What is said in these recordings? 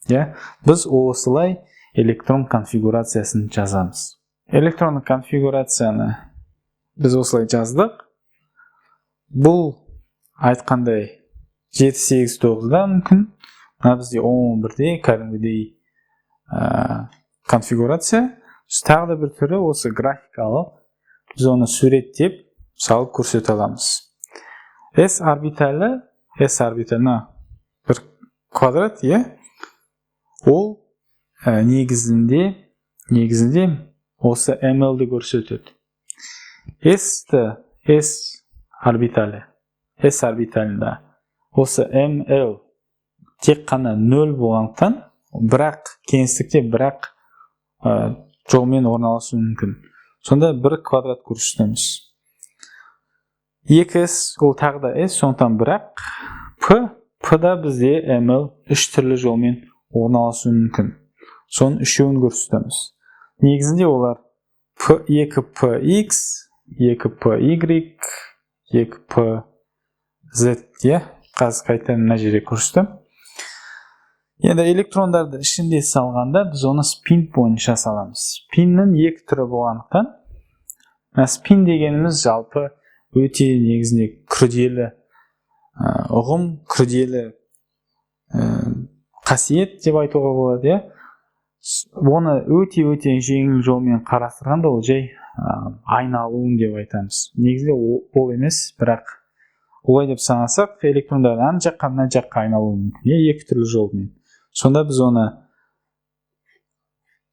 Біз осылай электрон конфигурациясын жазамыз. Электронный конфигурацияны біз осылай жаздық. Бұл айтқандай 7, 8, 9-да мүмкін. Бізде 11-де кәдімгідей конфигурация. Тағы да бір түрі осы графикалық. Біз оны суреттеп салып көрсете аламыз. S орбиталі бір квадрат, ол негізінде осы ml-ді көрсетеді. S орбиталында осы ml тек қана 0 болғандықтан, бірақ кеңістікте бірақ жолмен орналасуы мүмкін. Сонда бір квадрат көрсетеміз. 2s ол тағы да s, сондықтан бірақ p-да бізде ml 3 түрлі жолмен орналасуы мүмкін. Соның үшеуін көрсетеміз. Негізінде олар 2px, 2py, 2pz, қазір қайтадан мына жерде көрсетем. Енді электрондарды ішінде салғанда біз оны спин бойынша саламыз. Спиннің екі түрі болғандықтан, спин дегеніміз жалпы өте негізінде күрделі ұғым, күрделі қасиет деп айтуға болады. Оны өте жеңіл жолмен қарастырғанда ол жай айналуын деп айтамыз. Негізінде ол емес, бірақ олай деп санасақ, электрондар ана жаққа, мына жаққа айналуы мүмкін, екі түрлі жолмен. Сонда біз оны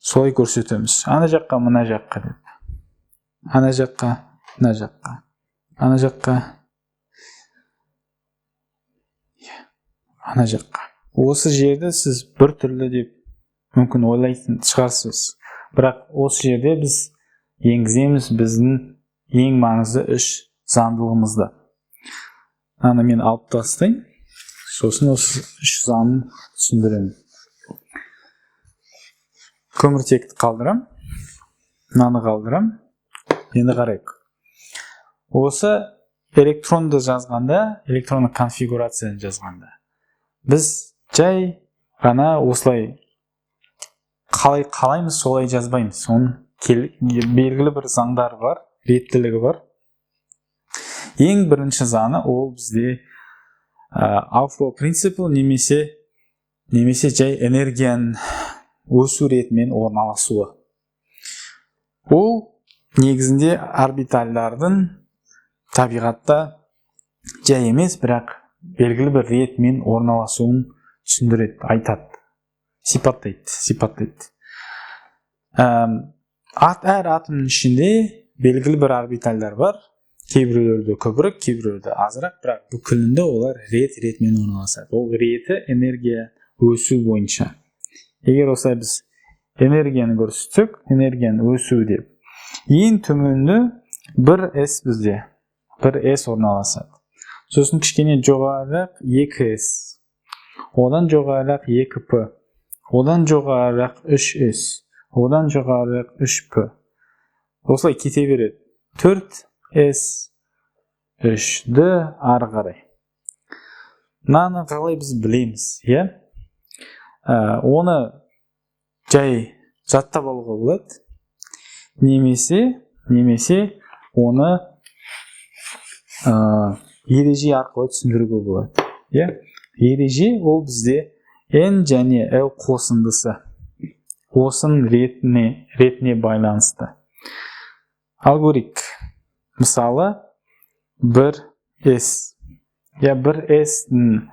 солай көрсетеміз. Ана жаққа, мына жаққа деп. Ана жаққа, мына жаққа. Ана жаққа, ана жаққа. Осы жерді сіз бір түрлі деп мүмкін ойлайтын шығарсыз. Бірақ осы жерде біз енгіземіз біздің ең маңызды үш заңдылығымызды. Аны мен алып тастайын. Сосын осы үш заңын түсіндіремін. Көміртекті қалдырам. Мынаны қалдырам. Енді қарайық. Осы электронды жазғанда, электронды конфигурацияны жазғанда, біз жай ғана осылай қалаймыз, солай жазбаймыз. Оның белгілі бір заңдар бар, реттілігі бар. Ең бірінші заңы ол бізде outflow principle немесе жай энергияның өсу ретімен орналасуы. Ол негізінде орбитальдардың табиғатта жай емес, бірақ белгілі бір ретімен орналасуын түсіндіреді, айтады, сипаттайды. Әр атомның ішінде белгілі бір орбитальдар бар. Кейбіреулерде көбірек, кейбіреулерде азырақ, бірақ бүкілінде олар ретімен орналасады. Ол реті энергия өсу бойынша. Егер осылай біз энергияны көрсетсек, энергияны өсу деп. Ең төменде бір S бізде, бір S орналасады. Сосын кішкене жоғарырақ 2S, одан жоғарырақ 2P, одан жоғарырақ 3S, одан жоғарырақ 3P. Осылай кете береді. 4S, 3-ді ары қарай. Мынаны қалай біз білеміз, оны жай жаттап алуға болады. Немесе оны ереже арқылы түсіндіруге болады. Ереже ол бізде N және L қосындысы. Осының ретіне байланысты. Алгоритм. Мысалы, 1S. 1S-дің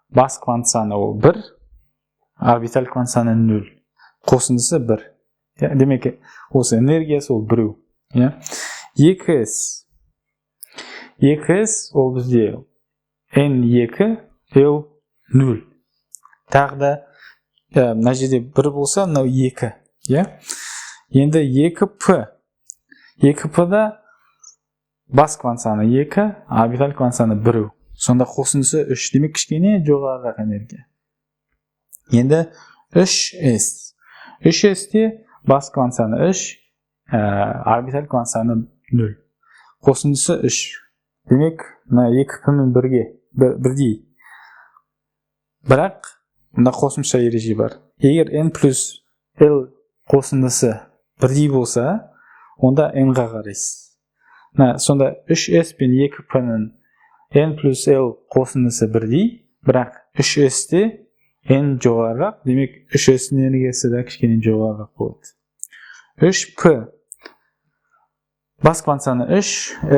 бас квант саны ол 1, орбиталь квант саны 0. Қосындысы 1. Демек, осы энергиясы ол 1. 2S. 2S ол бізде N2, L0. Тағы да, мына жерде 1 болса, мынау 2. Енді 2P. 2P-да бас квант саны 2, орбиталь квант саны 1. Сонда қосындысы 3. Демек кішкене жоғарырақ энергия. Енді 3S. 3S-те бас квант саны 3, орбиталь квант саны 0. Қосындысы 3. Демек 2P-мен бірдей. Бірақ Bunda qo'shimcha ereje бар. Егер n plus l qo'shindisi birдей bo'lsa, onda n ga qaraysiz. Sonda 3s pен 2p ning n plus l qo'shindisi birдей, biroq 3s de n jo'g'ariroq, demak 3s ning energiyasi da kichkina jo'g'ariroq bo'ladi. 3p bas kvantsani 3, l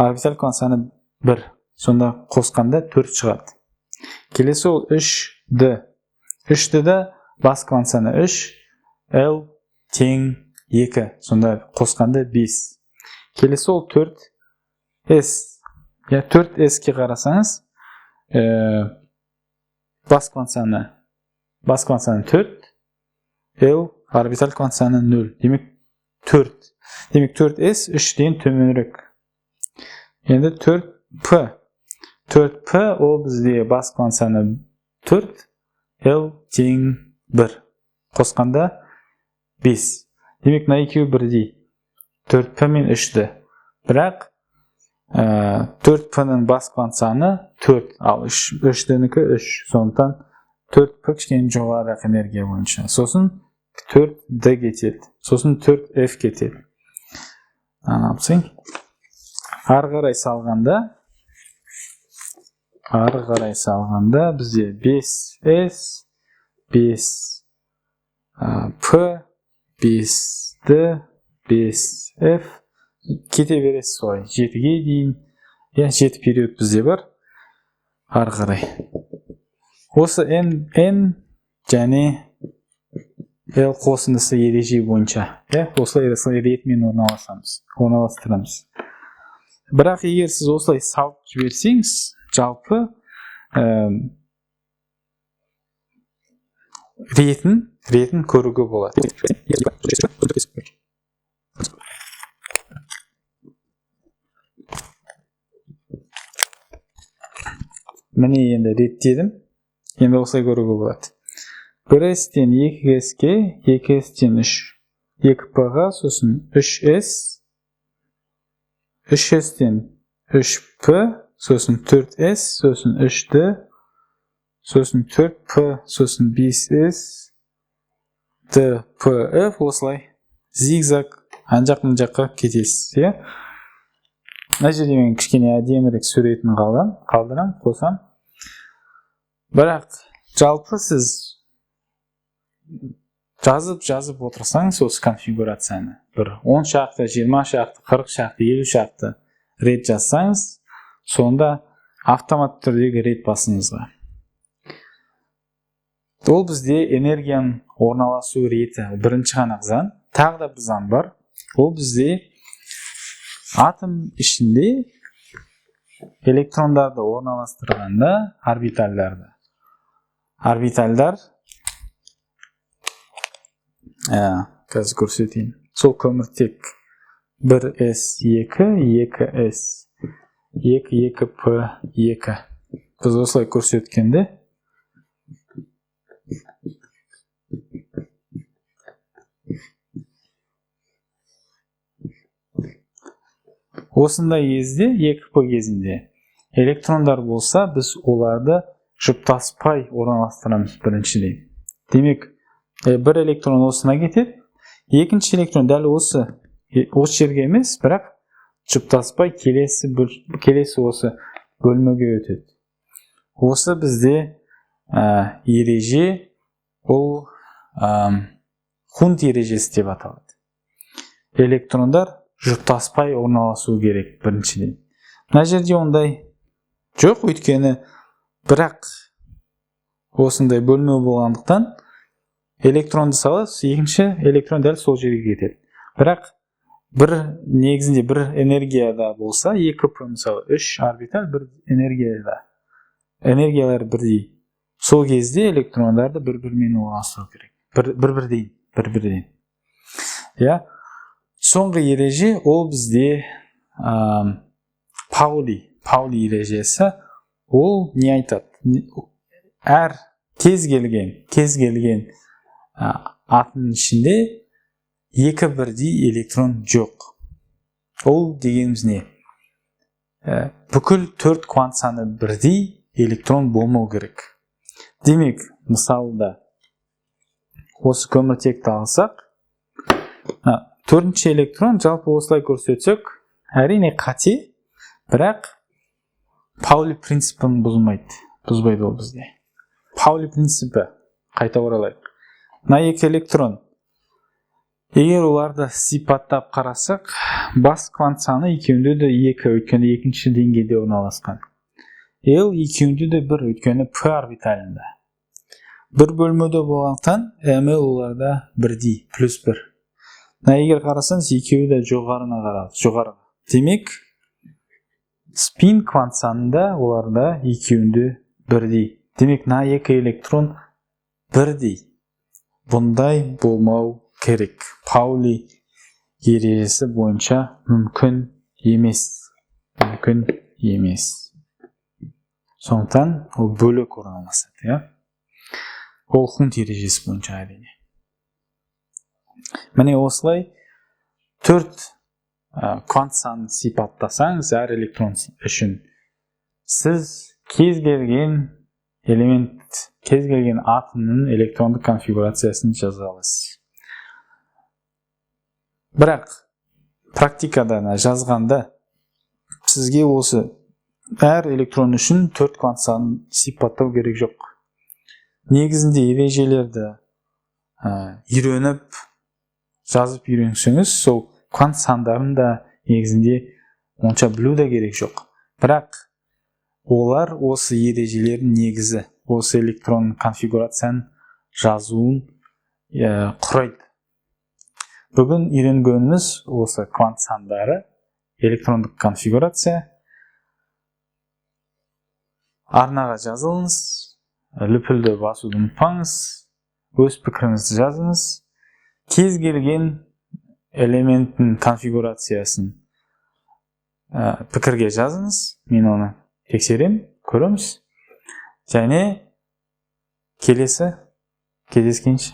orbital kvantsani 1. Sonda qo'shganda 4 chiqadi. Kelesi ol 3d. 3d da bas kvantsani 3, l teng 2. Sonda qo'shganda 5. Kelesi ol 4s. Ya 4s ga qarasangiz, bas kvantsani 4, l orbital kvantsani 0. Demek 4. Demek 4s 3 den tömönrök. Endi 4p. 4p o bizde bas kvantsani 4, l teng 1. Qo'shganda 5. Demek na 2 birдей. 4p men 3d. Biroq 4p ning bas kvantsani 4, al 3dniki 3. So'ngdan 4p kichkina jo'g'ariroq energiya bo'yicha. So'sin 4d ketadi. So'sin 4f ketadi. Anapsing. Har qaray salganda bizga 5s, 5p, 5d, 5f ketaverasiz so'y. 7 ga дейін, ya 7 period bizda bor. Har qaray. O'si n jani l qo'shindisi ereje bo'yicha, ya o'slar ritmen o'rnalashtiramiz. Biroq егер siz o'slar salib jibерсеңiz, жалпы reten ko'ruga bo'ladi. Meni endi ret dedim. Endi o'slar ko'ruga bo'ladi. 1s'ten 2s'ga, 2s'ten 2p ga, so'sin 3s, 3s'ten 3p, so'sin 4s, so'sin 3d, so'sin 4p, so'sin 5s, dpf o'slar zigzag anjaq-munjaqqa ketasiz, ya. Mana yerda men kichkina ademiroq suratini qoldiram, qo'sam. Biroq жалпы siz жазып o'tirsangiz o'z konfiguratsiyani bir 10 shaqti, 20 shaqti, 40 shaqti, 50 shaqti ret жазsangiz, sonda avtomat turdagi ret basingizga. Ол bizde energiyaning o'rnalashu reti birinchi aniqzan, tag'da bir zan bor. Ол bizde atom ishinde elektronlarni o'rnalashtirganda orbitallar қазір ko'rsatayım. Sol ko'mirtek 1s 2, 2s 2, 2p 2. Biz osılay ko'rsatganda осындай кезде 2p кезінде elektronlar болса, biz ularda жұптаспай орналастырамыз біріншіден. Демек, bir elektron osuna ketеді, екінші elektron дәл осы жерге емес, бірақ жұптаспай келесі осы бөлмеге өтеді. Осы бізде ереже, ол Хунт ережесі деп аталады. Elektronlar жұптаспай орналасу керек біріншіден. Мына жерде ондай жоқ, өйткені бірақ осындай бөлме болғандықтан электронды саласыз, екінші электрон дәл сол жерге кетеді. Бірақ негізінде бір энергияда болса, 2p мысалы 3 орбиталь бір энергияда. Энергиялар бірдей. Сол кезде электрондарды бір-бірімен орналастыру керек. Бір-бірден. Я соңғы ереже ол бізде Паули ережесі. Ол не айтады? Әр кез келген атомның ішінде екі бірдей электрон жоқ. Ол дегеніміз не? Бүкіл 4 квант саны бірдей электрон болмау керек. Демек, мысалда осы көміртекті алсақ, 4-ші электрон жалпы осылай көрсетсек, әрине қате, бірақ Паули принципін бұзбайды ол бізде. Паули принципі, қайта оралайық. Мына 2 электрон, егер оларды сипаттап қарасақ, бас квант саны екеуінде де 2, өйткені екінші деңгейде орналасқан. L екеуінде де 1, өйткені P орбиталында. Бір бөлмеде болғандықтан ML оларда 1D, плюс 1. Егер қарасаңыз, екеуі де жоғарыға. Демек, спин квант санында оларда екеуінде 1D. Демек, 2 электрон 1D. Бұндай болмау керек. Паули ережесі бойынша мүмкін емес. Сондықтан ол бөлек орналасады. Ол Хунт ережесі бойынша әрине. Міне осылай 4 квант санын сипаттасаңыз әр электрон үшін, сіз кез келген элемент, кез келген атомның электрондық конфигурациясын жаза аласыз. Бірақ практикада жазғанда сізге осы әр электрон үшін 4 квант санын сипаттау керек жоқ. Негізінде ережелерді үйреніп, жазып үйренсеңіз, сол квант сандарын да негізінде онша білу да керек жоқ. Бірақ олар осы ережелердің негізі, осы электрон конфигурацияның жазуын құрайды. Бүгін үйренгеніміз осы квант сандары, электрондық конфигурация. Арнаға жазылыңыз, лүпілді басуды ұмытпаңыз, өз пікіріңізді жазыңыз. Кез келген элементтің конфигурациясын пікірге жазыңыз, мен оны тексерем, көреміз. Және келесі кездескенше